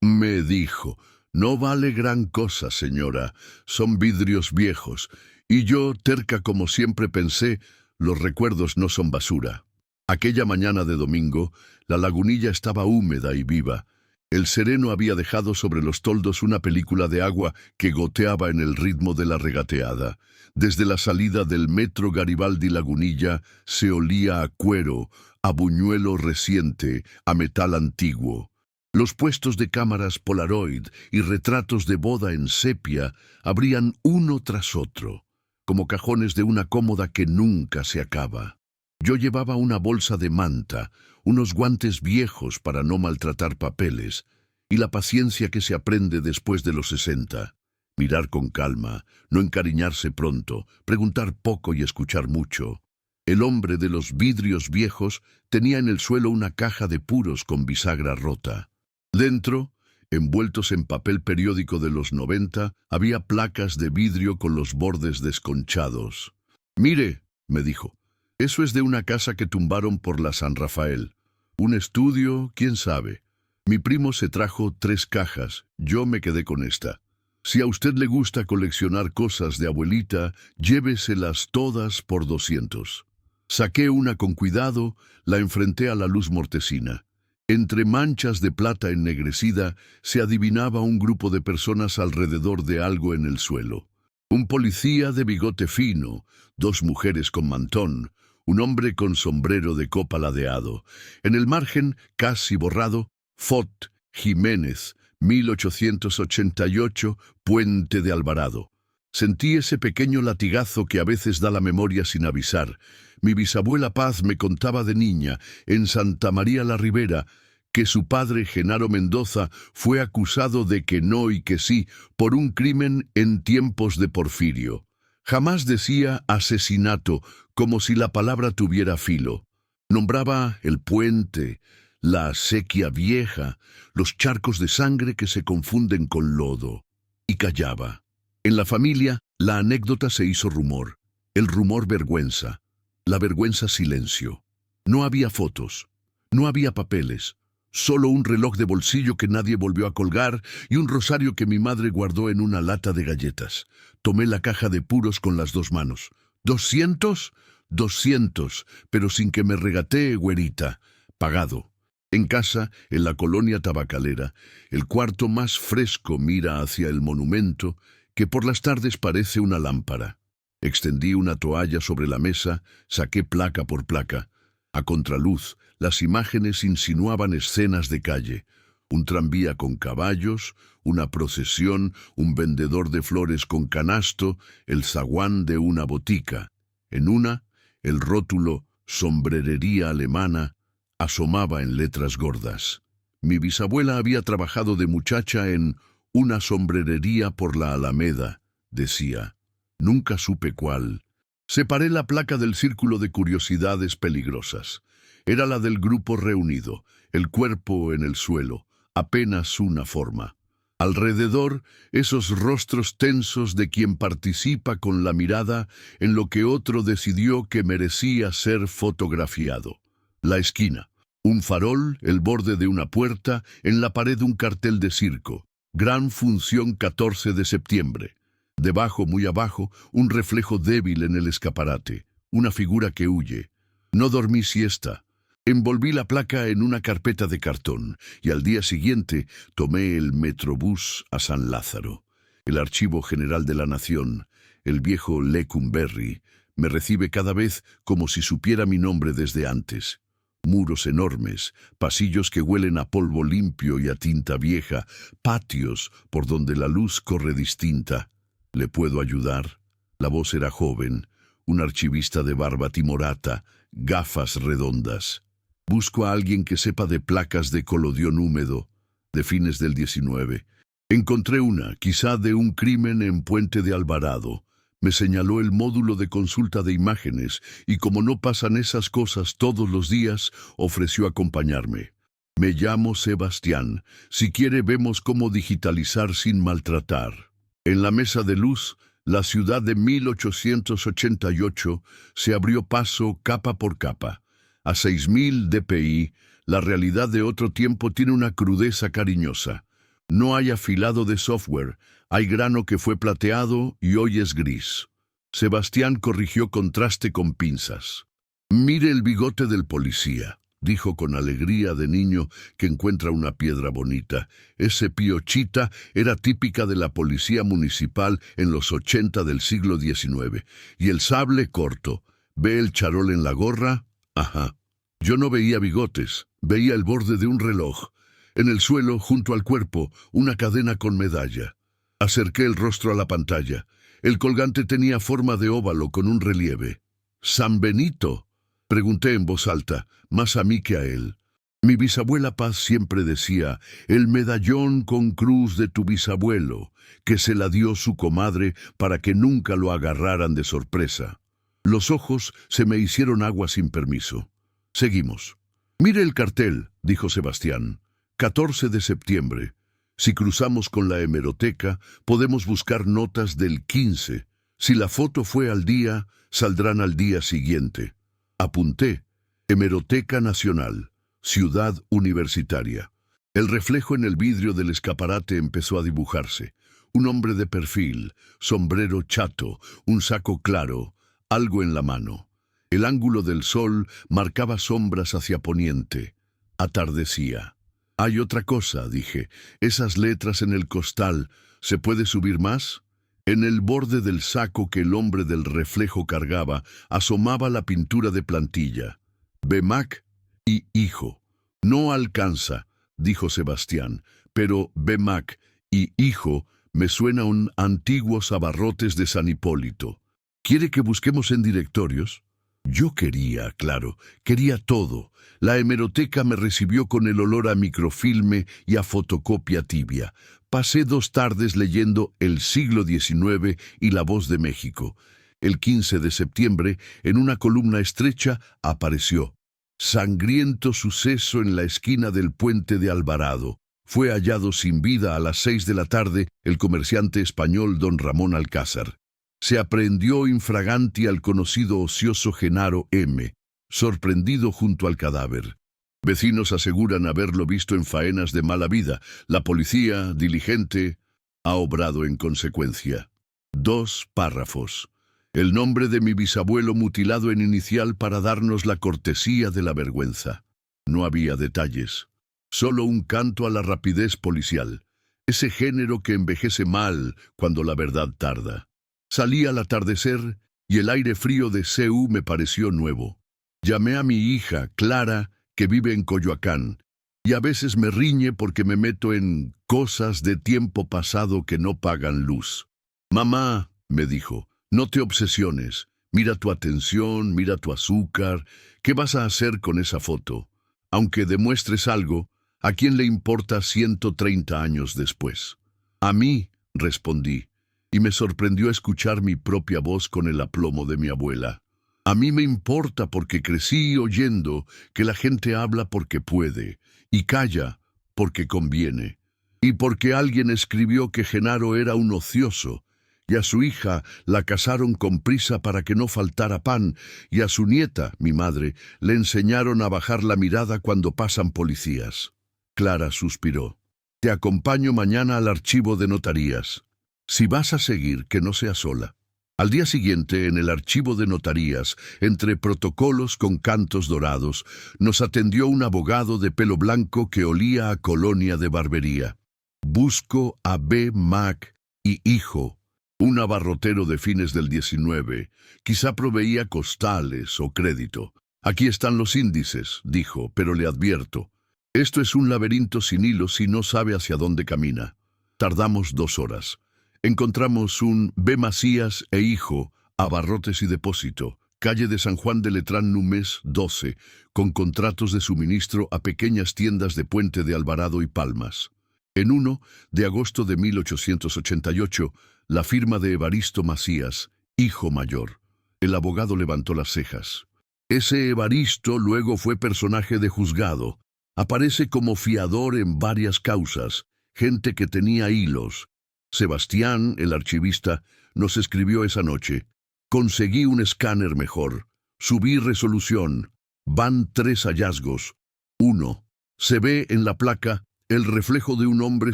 Me dijo, no vale gran cosa, señora, son vidrios viejos. Y yo, terca como siempre pensé, los recuerdos no son basura. Aquella mañana de domingo, la lagunilla estaba húmeda y viva. El sereno había dejado sobre los toldos una película de agua que goteaba en el ritmo de la regateada. Desde la salida del metro Garibaldi Lagunilla se olía a cuero, a buñuelo reciente, a metal antiguo. Los puestos de cámaras Polaroid y retratos de boda en sepia abrían uno tras otro, como cajones de una cómoda que nunca se acaba. Yo llevaba una bolsa de manta, unos guantes viejos para no maltratar papeles, y la paciencia que se aprende después de los 60. Mirar con calma, no encariñarse pronto, preguntar poco y escuchar mucho. El hombre de los vidrios viejos tenía en el suelo una caja de puros con bisagra rota. Dentro, envueltos en papel periódico de los 90, había placas de vidrio con los bordes desconchados. «Mire», me dijo, «eso es de una casa que tumbaron por la San Rafael. Un estudio, quién sabe. Mi primo se trajo 3 cajas, yo me quedé con esta. Si a usted le gusta coleccionar cosas de abuelita, lléveselas todas por 200». Saqué una con cuidado, la enfrenté a la luz mortecina. Entre manchas de plata ennegrecida se adivinaba un grupo de personas alrededor de algo en el suelo. Un policía de bigote fino, 2 mujeres con mantón, un hombre con sombrero de copa ladeado. En el margen, casi borrado, Fort Jiménez, 1888, Puente de Alvarado. Sentí ese pequeño latigazo que a veces da la memoria sin avisar. Mi bisabuela Paz me contaba de niña, en Santa María la Ribera, que su padre, Genaro Mendoza, fue acusado de que no y que sí por un crimen en tiempos de Porfirio. Jamás decía asesinato, como si la palabra tuviera filo. Nombraba el puente, la acequia vieja, los charcos de sangre que se confunden con lodo. Y callaba. En la familia, la anécdota se hizo rumor. El rumor vergüenza. La vergüenza silencio. No había fotos. No había papeles. Solo un reloj de bolsillo que nadie volvió a colgar y un rosario que mi madre guardó en una lata de galletas. Tomé la caja de puros con las 2 manos. ¿200? 200, pero sin que me regatee, güerita. Pagado. En casa, en la colonia tabacalera, el cuarto más fresco mira hacia el monumento, que por las tardes parece una lámpara. Extendí una toalla sobre la mesa, saqué placa por placa. A contraluz, las imágenes insinuaban escenas de calle. Un tranvía con caballos, una procesión, un vendedor de flores con canasto, el zaguán de una botica. En una, el rótulo «Sombrerería alemana» asomaba en letras gordas. Mi bisabuela había trabajado de muchacha en «una sombrerería por la Alameda», decía. Nunca supe cuál. Separé la placa del círculo de curiosidades peligrosas. Era la del grupo reunido, el cuerpo en el suelo, apenas una forma. Alrededor, esos rostros tensos de quien participa con la mirada en lo que otro decidió que merecía ser fotografiado. La esquina, un farol, el borde de una puerta, en la pared un cartel de circo. Gran función 14 de septiembre. Debajo, muy abajo, un reflejo débil en el escaparate, una figura que huye. No dormí siesta. Envolví la placa en una carpeta de cartón y al día siguiente tomé el Metrobús a San Lázaro. El Archivo General de la Nación, el viejo Lecumberri, me recibe cada vez como si supiera mi nombre desde antes. Muros enormes, pasillos que huelen a polvo limpio y a tinta vieja, patios por donde la luz corre distinta. ¿Le puedo ayudar? La voz era joven, un archivista de barba timorata, gafas redondas. Busco a alguien que sepa de placas de colodión húmedo, de fines del 19. Encontré una, quizá de un crimen en Puente de Alvarado. Me señaló el módulo de consulta de imágenes y como no pasan esas cosas todos los días, ofreció acompañarme. Me llamo Sebastián. Si quiere vemos cómo digitalizar sin maltratar. En la mesa de luz, la ciudad de 1888 se abrió paso capa por capa. A 6000 dpi, la realidad de otro tiempo tiene una crudeza cariñosa. No hay afilado de software, hay grano que fue plateado y hoy es gris. Sebastián corrigió contraste con pinzas. Mire el bigote del policía, dijo con alegría de niño que encuentra una piedra bonita. Ese piochita era típica de la policía municipal en los 80 del siglo XIX. Y el sable corto. ¿Ve el charol en la gorra? Ajá. Yo no veía bigotes, veía el borde de un reloj. En el suelo, junto al cuerpo, una cadena con medalla. Acerqué el rostro a la pantalla. El colgante tenía forma de óvalo con un relieve. «¿San Benito?», pregunté en voz alta, más a mí que a él. Mi bisabuela Paz siempre decía, «El medallón con cruz de tu bisabuelo, que se la dio su comadre para que nunca lo agarraran de sorpresa». Los ojos se me hicieron agua sin permiso. Seguimos. «Mire el cartel», dijo Sebastián. 14 de septiembre. Si cruzamos con la hemeroteca, podemos buscar notas del 15. Si la foto fue al día, saldrán al día siguiente. Apunté. Hemeroteca Nacional, Ciudad Universitaria. El reflejo en el vidrio del escaparate empezó a dibujarse. Un hombre de perfil, sombrero chato, un saco claro, algo en la mano. El ángulo del sol marcaba sombras hacia poniente. Atardecía. «Hay otra cosa», dije. «Esas letras en el costal, ¿se puede subir más?» En el borde del saco que el hombre del reflejo cargaba, asomaba la pintura de plantilla. «Bemac y hijo». «No alcanza», dijo Sebastián, «pero Bemac y hijo me suena a un antiguos abarrotes de San Hipólito. ¿Quiere que busquemos en directorios?» Yo quería, claro, quería todo. La hemeroteca me recibió con el olor a microfilme y a fotocopia tibia. Pasé 2 tardes leyendo El siglo XIX y La Voz de México. El 15 de septiembre, en una columna estrecha, apareció: «Sangriento suceso en la esquina del puente de Alvarado. Fue hallado sin vida a las 6 de la tarde el comerciante español don Ramón Alcázar. Se aprehendió infraganti al conocido ocioso Genaro M., sorprendido junto al cadáver. Vecinos aseguran haberlo visto en faenas de mala vida. La policía, diligente, ha obrado en consecuencia». 2 párrafos. El nombre de mi bisabuelo mutilado en inicial para darnos la cortesía de la vergüenza. No había detalles. Solo un canto a la rapidez policial. Ese género que envejece mal cuando la verdad tarda. Salí al atardecer y el aire frío de CU me pareció nuevo. Llamé a mi hija, Clara, que vive en Coyoacán, y a veces me riñe porque me meto en cosas de tiempo pasado que no pagan luz. «Mamá», me dijo, «no te obsesiones. Mira tu atención, mira tu azúcar. ¿Qué vas a hacer con esa foto? Aunque demuestres algo, ¿a quién le importa 130 años después?» «A mí», respondí. Y me sorprendió escuchar mi propia voz con el aplomo de mi abuela. «A mí me importa porque crecí oyendo que la gente habla porque puede, y calla porque conviene, y porque alguien escribió que Genaro era un ocioso, y a su hija la casaron con prisa para que no faltara pan, y a su nieta, mi madre, le enseñaron a bajar la mirada cuando pasan policías». Clara suspiró. «Te acompaño mañana al archivo de notarías. Si vas a seguir, que no sea sola». Al día siguiente, en el archivo de notarías, entre protocolos con cantos dorados, nos atendió un abogado de pelo blanco que olía a colonia de barbería. «Busco a B. Mac y hijo», un abarrotero de fines del 19. Quizá proveía costales o crédito. «Aquí están los índices», dijo, «pero le advierto. Esto es un laberinto sin hilos y no sabe hacia dónde camina». Tardamos 2 horas. Encontramos un B. Macías e hijo, abarrotes y depósito, calle de San Juan de Letrán Número 12, con contratos de suministro a pequeñas tiendas de Puente de Alvarado y Palmas. En 1 de agosto de 1888, la firma de Evaristo Macías, hijo mayor. El abogado levantó las cejas. Ese Evaristo luego fue personaje de juzgado. Aparece como fiador en varias causas, gente que tenía hilos. Sebastián, el archivista, nos escribió esa noche: «Conseguí un escáner mejor. Subí resolución. Van 3 hallazgos. 1. Se ve en la placa El reflejo de un hombre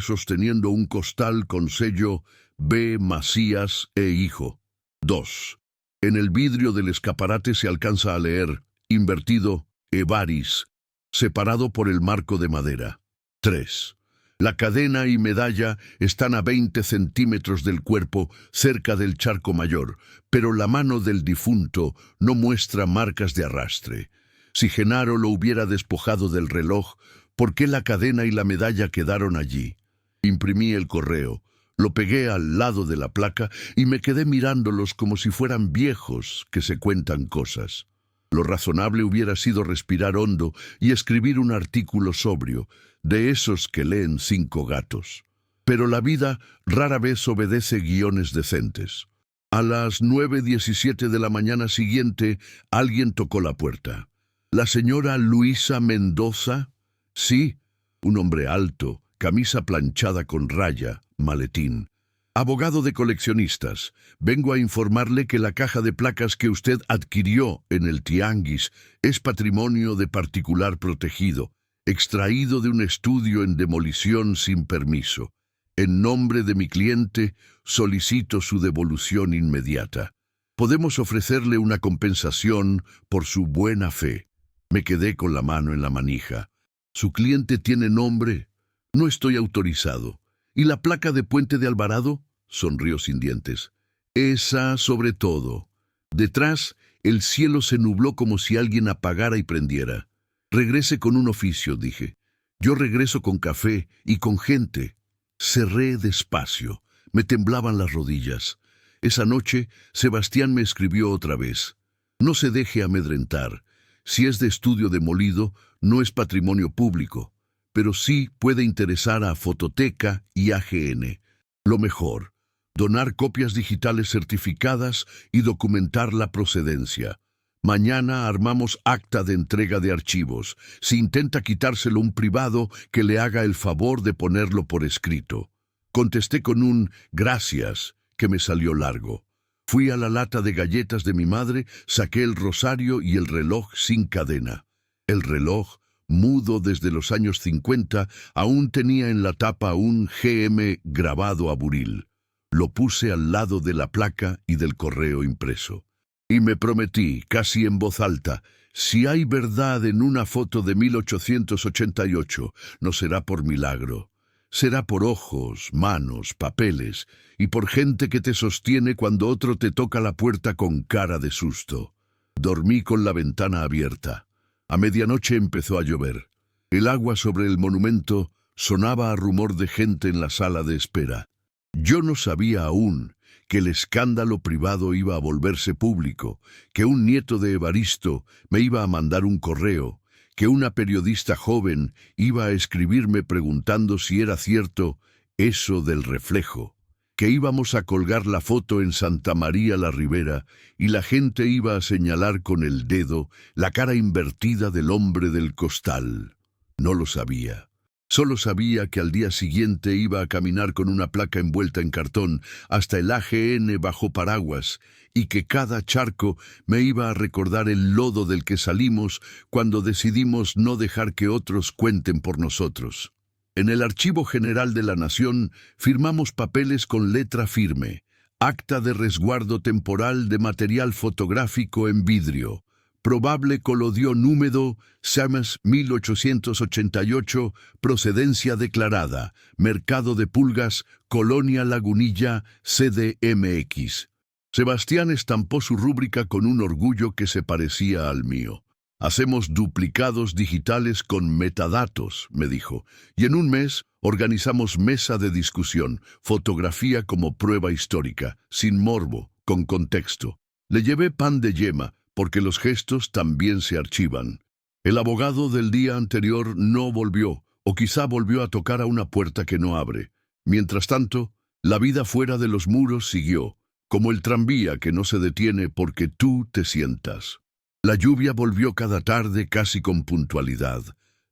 sosteniendo un costal con sello B. Macías e hijo. 2. En el vidrio del escaparate se alcanza a leer, invertido, Evaris, separado por el marco de madera. 3. La cadena y medalla están a 20 centímetros del cuerpo, cerca del charco mayor, pero la mano del difunto no muestra marcas de arrastre. Si Genaro lo hubiera despojado del reloj, ¿por qué la cadena y la medalla quedaron allí? Imprimí el correo, lo pegué al lado de la placa y me quedé mirándolos como si fueran viejos que se cuentan cosas. Lo razonable hubiera sido respirar hondo y escribir un artículo sobrio, de esos que leen 5 gatos. Pero la vida rara vez obedece guiones decentes. A las 9:17 de la mañana siguiente, alguien tocó la puerta. ¿La señora Luisa Mendoza? Sí, un hombre alto, camisa planchada con raya, maletín. Abogado de coleccionistas, vengo a informarle que la caja de placas que usted adquirió en el Tianguis es patrimonio de particular protegido, extraído de un estudio en demolición sin permiso. En nombre de mi cliente, solicito su devolución inmediata. Podemos ofrecerle una compensación por su buena fe. Me quedé con la mano en la manija. ¿Su cliente tiene nombre? No estoy autorizado. ¿Y la placa de Puente de Alvarado? Sonrió sin dientes. Esa sobre todo. Detrás, el cielo se nubló como si alguien apagara y prendiera. Regrese con un oficio, dije. Yo regreso con café y con gente. Cerré despacio. Me temblaban las rodillas. Esa noche, Sebastián me escribió otra vez. No se deje amedrentar. Si es de estudio demolido, no es patrimonio público, pero sí puede interesar a Fototeca y AGN. Lo mejor, donar copias digitales certificadas y documentar la procedencia. Mañana armamos acta de entrega de archivos. Si intenta quitárselo un privado, que le haga el favor de ponerlo por escrito. Contesté con un gracias, que me salió largo. Fui a la lata de galletas de mi madre, saqué el rosario y el reloj sin cadena. El reloj, mudo desde los años 50, aún tenía en la tapa un GM grabado a buril. Lo puse al lado de la placa y del correo impreso. Y me prometí, casi en voz alta, si hay verdad en una foto de 1888, no será por milagro. Será por ojos, manos, papeles, y por gente que te sostiene cuando otro te toca la puerta con cara de susto. Dormí con la ventana abierta. A medianoche empezó a llover. El agua sobre el monumento sonaba a rumor de gente en la sala de espera. Yo no sabía aún que el escándalo privado iba a volverse público, que un nieto de Evaristo me iba a mandar un correo, que una periodista joven iba a escribirme preguntando si era cierto eso del reflejo, que íbamos a colgar la foto en Santa María la Ribera y la gente iba a señalar con el dedo la cara invertida del hombre del costal. No lo sabía. Solo sabía que al día siguiente iba a caminar con una placa envuelta en cartón hasta el AGN bajo paraguas y que cada charco me iba a recordar el lodo del que salimos cuando decidimos no dejar que otros cuenten por nosotros. En el Archivo General de la Nación firmamos papeles con letra firme, acta de resguardo temporal de material fotográfico en vidrio, probable colodión húmedo, SAMAS 1888, procedencia declarada, Mercado de Pulgas, Colonia Lagunilla, CDMX. Sebastián estampó su rúbrica con un orgullo que se parecía al mío. Hacemos duplicados digitales con metadatos, me dijo, y en un mes organizamos mesa de discusión, fotografía como prueba histórica, sin morbo, con contexto. Le llevé pan de yema, porque los gestos también se archivan. El abogado del día anterior no volvió, o quizá volvió a tocar a una puerta que no abre. Mientras tanto, la vida fuera de los muros siguió, como el tranvía que no se detiene porque tú te sientas. La lluvia volvió cada tarde casi con puntualidad.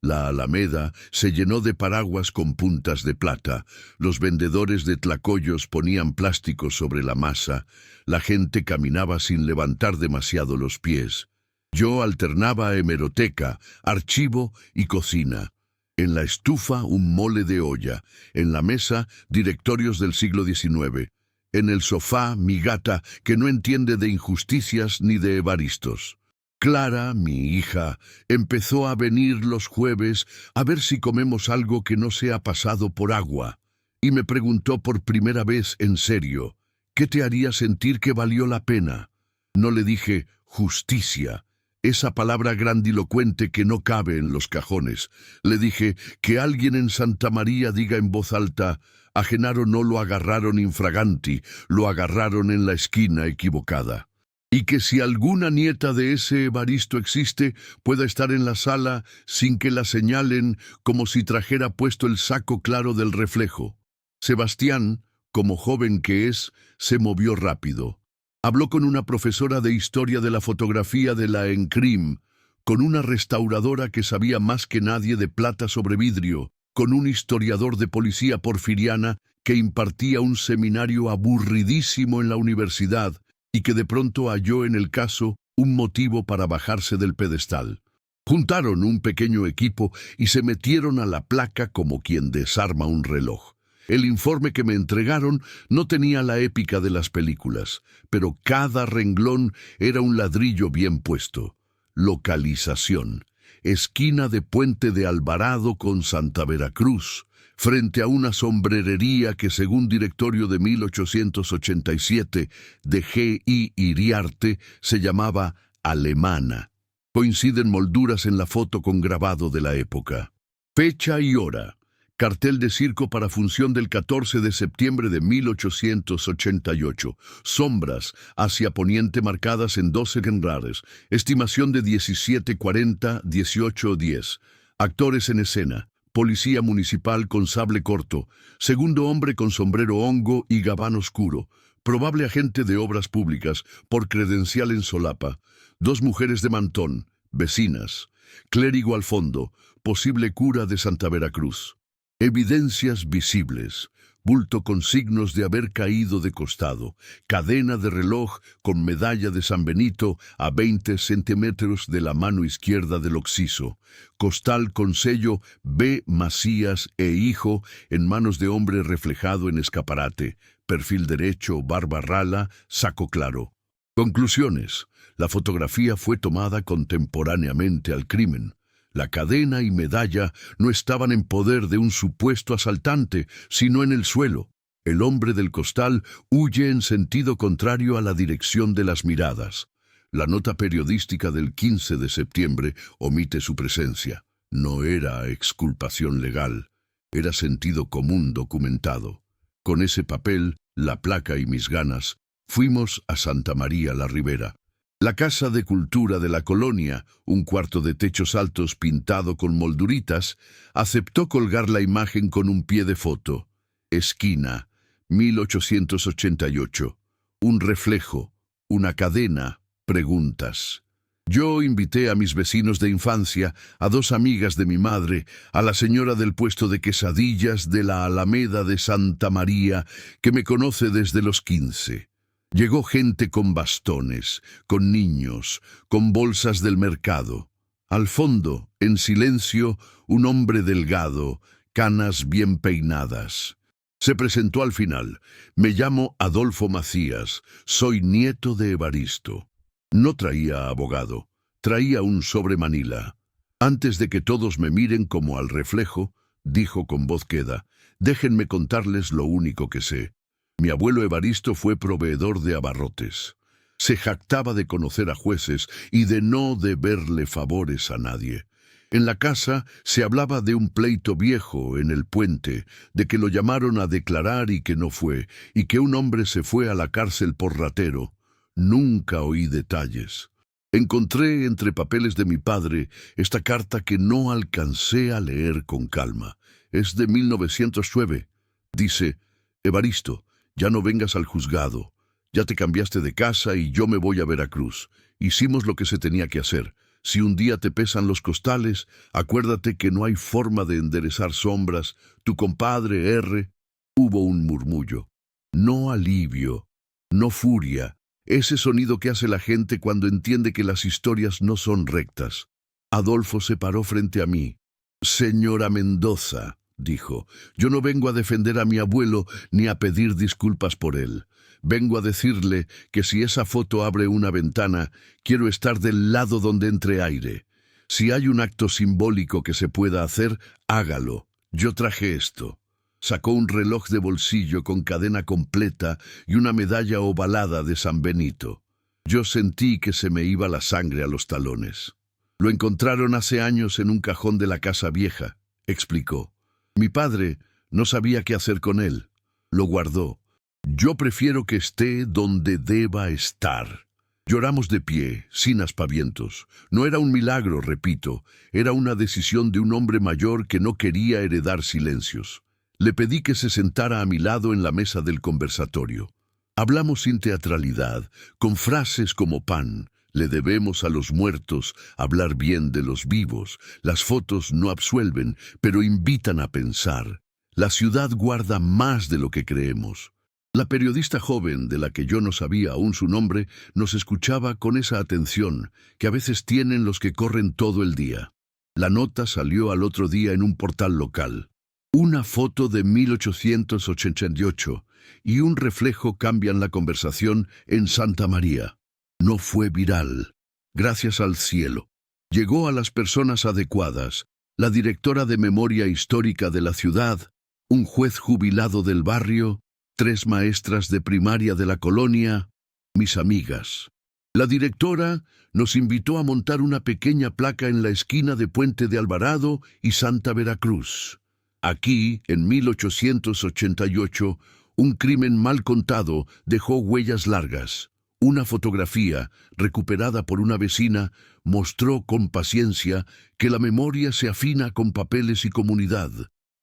La alameda se llenó de paraguas con puntas de plata, los vendedores de tlacoyos ponían plásticos sobre la masa, la gente caminaba sin levantar demasiado los pies. Yo alternaba hemeroteca, archivo y cocina. En la estufa, un mole de olla. En la mesa, directorios del siglo XIX. En el sofá, mi gata, que no entiende de injusticias ni de evaristos. Clara, mi hija, empezó a venir los jueves a ver si comemos algo que no sea pasado por agua. Y me preguntó por primera vez en serio, ¿qué te haría sentir que valió la pena? No le dije justicia, esa palabra grandilocuente que no cabe en los cajones. Le dije que alguien en Santa María diga en voz alta, a Genaro no lo agarraron infraganti, lo agarraron en la esquina equivocada. Y que si alguna nieta de ese Evaristo existe, pueda estar en la sala sin que la señalen como si trajera puesto el saco claro del reflejo. Sebastián, como joven que es, se movió rápido. Habló con una profesora de historia de la fotografía de la ENCRIM, con una restauradora que sabía más que nadie de plata sobre vidrio, con un historiador de policía porfiriana que impartía un seminario aburridísimo en la universidad y que de pronto halló en el caso un motivo para bajarse del pedestal. Juntaron un pequeño equipo y se metieron a la placa como quien desarma un reloj. El informe que me entregaron no tenía la épica de las películas, pero cada renglón era un ladrillo bien puesto. Localización: esquina de Puente de Alvarado con Santa Veracruz, frente a una sombrerería que según directorio de 1887 de G.I. Iriarte se llamaba Alemana. Coinciden molduras en la foto con grabado de la época. Fecha y hora. Cartel de circo para función del 14 de septiembre de 1888. Sombras hacia poniente marcadas en 12 genrares. Estimación de 17:40, 18:10. Actores en escena. Policía municipal con sable corto. Segundo hombre con sombrero hongo y gabán oscuro. Probable agente de obras públicas, por credencial en solapa. Dos mujeres de mantón, vecinas. Clérigo al fondo, posible cura de Santa Veracruz. Evidencias visibles. Bulto con signos de haber caído de costado. Cadena de reloj con medalla de San Benito a 20 centímetros de la mano izquierda del occiso. Costal con sello B. Macías e hijo en manos de hombre reflejado en escaparate. Perfil derecho, barba rala, saco claro. Conclusiones. La fotografía fue tomada contemporáneamente al crimen. La cadena y medalla no estaban en poder de un supuesto asaltante, sino en el suelo. El hombre del costal huye en sentido contrario a la dirección de las miradas. La nota periodística del 15 de septiembre omite su presencia. No era exculpación legal, era sentido común documentado. Con ese papel, la placa y mis ganas, fuimos a Santa María la Ribera. La Casa de Cultura de la colonia, un cuarto de techos altos pintado con molduritas, aceptó colgar la imagen con un pie de foto. Esquina, 1888. Un reflejo, una cadena, preguntas. Yo invité a mis vecinos de infancia, a dos amigas de mi madre, a la señora del puesto de quesadillas de la Alameda de Santa María, que me conoce desde los 15. Llegó gente con bastones, con niños, con bolsas del mercado. Al fondo, en silencio, un hombre delgado, canas bien peinadas. Se presentó al final. Me llamo Adolfo Macías, soy nieto de Evaristo. No traía abogado, traía un sobre Manila. Antes de que todos me miren como al reflejo, dijo con voz queda, déjenme contarles lo único que sé. Mi abuelo Evaristo fue proveedor de abarrotes. Se jactaba de conocer a jueces y de no deberle favores a nadie. En la casa se hablaba de un pleito viejo en el puente, de que lo llamaron a declarar y que no fue, y que un hombre se fue a la cárcel por ratero. Nunca oí detalles. Encontré entre papeles de mi padre esta carta que no alcancé a leer con calma. Es de 1909. Dice, Evaristo, ya no vengas al juzgado. Ya te cambiaste de casa y yo me voy a Veracruz. Hicimos lo que se tenía que hacer. Si un día te pesan los costales, acuérdate que no hay forma de enderezar sombras. Tu compadre R. Hubo un murmullo. No alivio, no furia. Ese sonido que hace la gente cuando entiende que las historias no son rectas. Adolfo se paró frente a mí. Señora Mendoza, dijo, yo no vengo a defender a mi abuelo ni a pedir disculpas por él. Vengo a decirle que si esa foto abre una ventana, quiero estar del lado donde entre aire. Si hay un acto simbólico que se pueda hacer, hágalo. Yo traje esto. Sacó un reloj de bolsillo con cadena completa y una medalla ovalada de San Benito. Yo sentí que se me iba la sangre a los talones. Lo encontraron hace años en un cajón de la casa vieja, explicó. Mi padre no sabía qué hacer con él. Lo guardó. Yo prefiero que esté donde deba estar. Lloramos de pie, sin aspavientos. No era un milagro, repito, era una decisión de un hombre mayor que no quería heredar silencios. Le pedí que se sentara a mi lado en la mesa del conversatorio. Hablamos sin teatralidad, con frases como pan. Le debemos a los muertos hablar bien de los vivos. Las fotos no absuelven, pero invitan a pensar. La ciudad guarda más de lo que creemos. La periodista joven, de la que yo no sabía aún su nombre, nos escuchaba con esa atención que a veces tienen los que corren todo el día. La nota salió al otro día en un portal local. Una foto de 1888 y un reflejo cambian la conversación en Santa María. No fue viral. Gracias al cielo. Llegó a las personas adecuadas, la directora de memoria histórica de la ciudad, un juez jubilado del barrio, 3 maestras de primaria de la colonia, mis amigas. La directora nos invitó a montar una pequeña placa en la esquina de Puente de Alvarado y Santa Veracruz. Aquí, en 1888, un crimen mal contado dejó huellas largas. Una fotografía, recuperada por una vecina, mostró con paciencia que la memoria se afina con papeles y comunidad.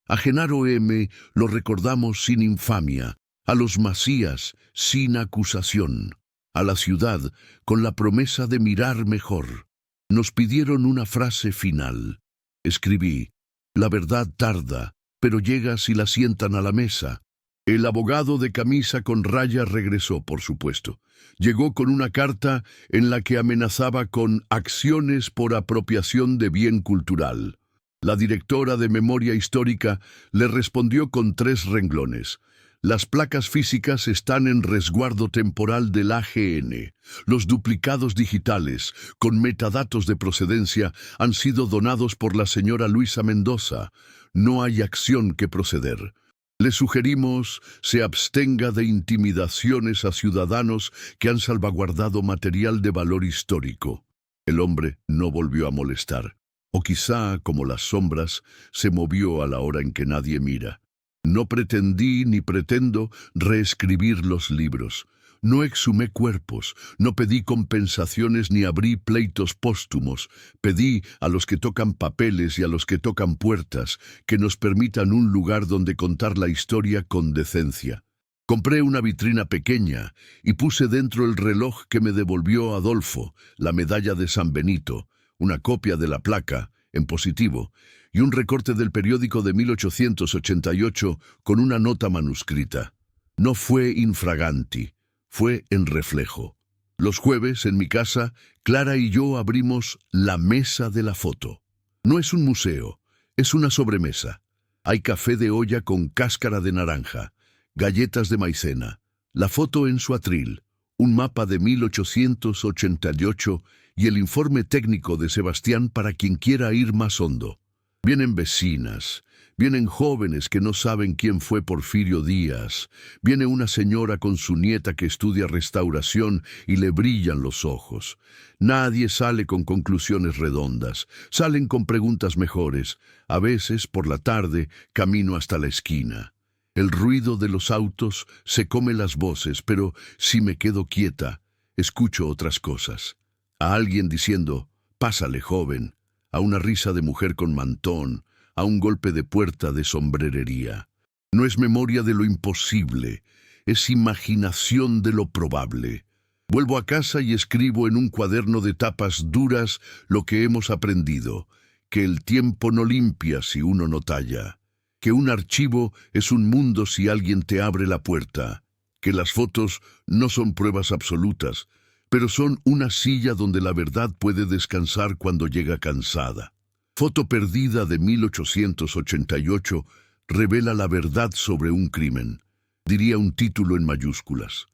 A Genaro M. lo recordamos sin infamia, a los Macías sin acusación, a la ciudad con la promesa de mirar mejor. Nos pidieron una frase final. Escribí, la verdad tarda, pero llega si la sientan a la mesa. El abogado de camisa con raya regresó, por supuesto. Llegó con una carta en la que amenazaba con acciones por apropiación de bien cultural. La directora de memoria histórica le respondió con 3 renglones. Las placas físicas están en resguardo temporal del AGN. Los duplicados digitales, con metadatos de procedencia, han sido donados por la señora Luisa Mendoza. No hay acción que proceder. Le sugerimos se abstenga de intimidaciones a ciudadanos que han salvaguardado material de valor histórico. El hombre no volvió a molestar. O quizá, como las sombras, se movió a la hora en que nadie mira. No pretendí ni pretendo reescribir los libros. No exhumé cuerpos, no pedí compensaciones ni abrí pleitos póstumos. Pedí a los que tocan papeles y a los que tocan puertas que nos permitan un lugar donde contar la historia con decencia. Compré una vitrina pequeña y puse dentro el reloj que me devolvió Adolfo, la medalla de San Benito, una copia de la placa, en positivo, y un recorte del periódico de 1888 con una nota manuscrita. No fue infraganti, fue en reflejo. Los jueves, en mi casa, Clara y yo abrimos la mesa de la foto. No es un museo, es una sobremesa. Hay café de olla con cáscara de naranja, galletas de maicena, la foto en su atril, un mapa de 1888 y el informe técnico de Sebastián para quien quiera ir más hondo. Vienen vecinas, vienen jóvenes que no saben quién fue Porfirio Díaz, viene una señora con su nieta que estudia restauración y le brillan los ojos. Nadie sale con conclusiones redondas, salen con preguntas mejores, a veces por la tarde camino hasta la esquina. El ruido de los autos se come las voces, pero si me quedo quieta, escucho otras cosas. A alguien diciendo, pásale joven, a una risa de mujer con mantón, a un golpe de puerta de sombrerería. No es memoria de lo imposible, es imaginación de lo probable. Vuelvo a casa y escribo en un cuaderno de tapas duras lo que hemos aprendido, que el tiempo no limpia si uno no talla, que un archivo es un mundo si alguien te abre la puerta, que las fotos no son pruebas absolutas, pero son una silla donde la verdad puede descansar cuando llega cansada. Foto perdida de 1888 revela la verdad sobre un crimen. Diría un título en mayúsculas.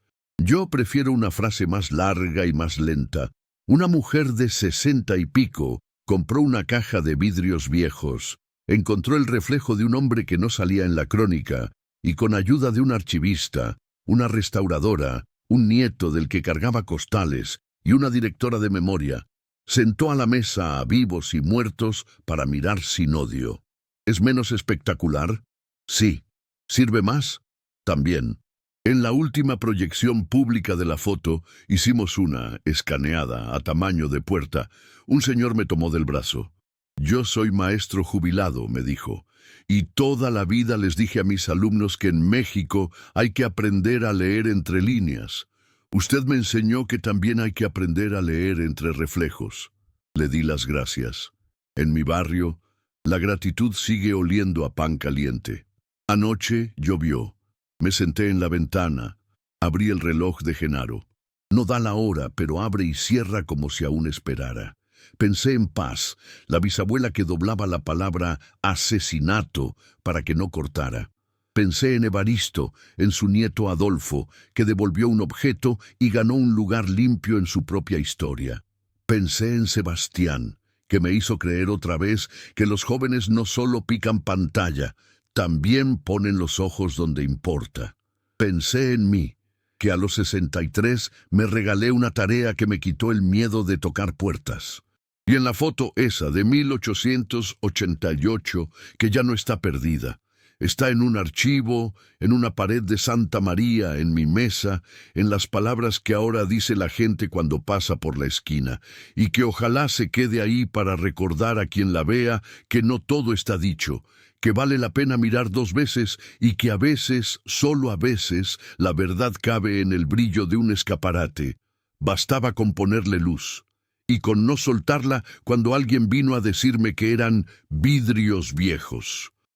Yo prefiero una frase más larga y más lenta. Una mujer de 60 y pico compró una caja de vidrios viejos, encontró el reflejo de un hombre que no salía en la crónica, y con ayuda de un archivista, una restauradora, un nieto del que cargaba costales y una directora de memoria, sentó a la mesa a vivos y muertos para mirar sin odio. ¿Es menos espectacular? Sí. ¿Sirve más? También. En la última proyección pública de la foto, hicimos una escaneada a tamaño de puerta. Un señor me tomó del brazo. Yo soy maestro jubilado, me dijo, y toda la vida les dije a mis alumnos que en México hay que aprender a leer entre líneas. Usted me enseñó que también hay que aprender a leer entre reflejos. Le di las gracias. En mi barrio, la gratitud sigue oliendo a pan caliente. Anoche llovió. Me senté en la ventana. Abrí el reloj de Genaro. No da la hora, pero abre y cierra como si aún esperara. Pensé en Paz, la bisabuela que doblaba la palabra asesinato para que no cortara. Pensé en Evaristo, en su nieto Adolfo, que devolvió un objeto y ganó un lugar limpio en su propia historia. Pensé en Sebastián, que me hizo creer otra vez que los jóvenes no solo pican pantalla, también ponen los ojos donde importa. Pensé en mí, que a los 63 me regalé una tarea que me quitó el miedo de tocar puertas. Y en la foto esa de 1888, que ya no está perdida, está en un archivo, en una pared de Santa María, en mi mesa, en las palabras que ahora dice la gente cuando pasa por la esquina, y que ojalá se quede ahí para recordar a quien la vea que no todo está dicho, que vale la pena mirar dos veces y que a veces, solo a veces, la verdad cabe en el brillo de un escaparate. Bastaba con ponerle luz. Y con no soltarla cuando alguien vino a decirme que eran vidrios viejos.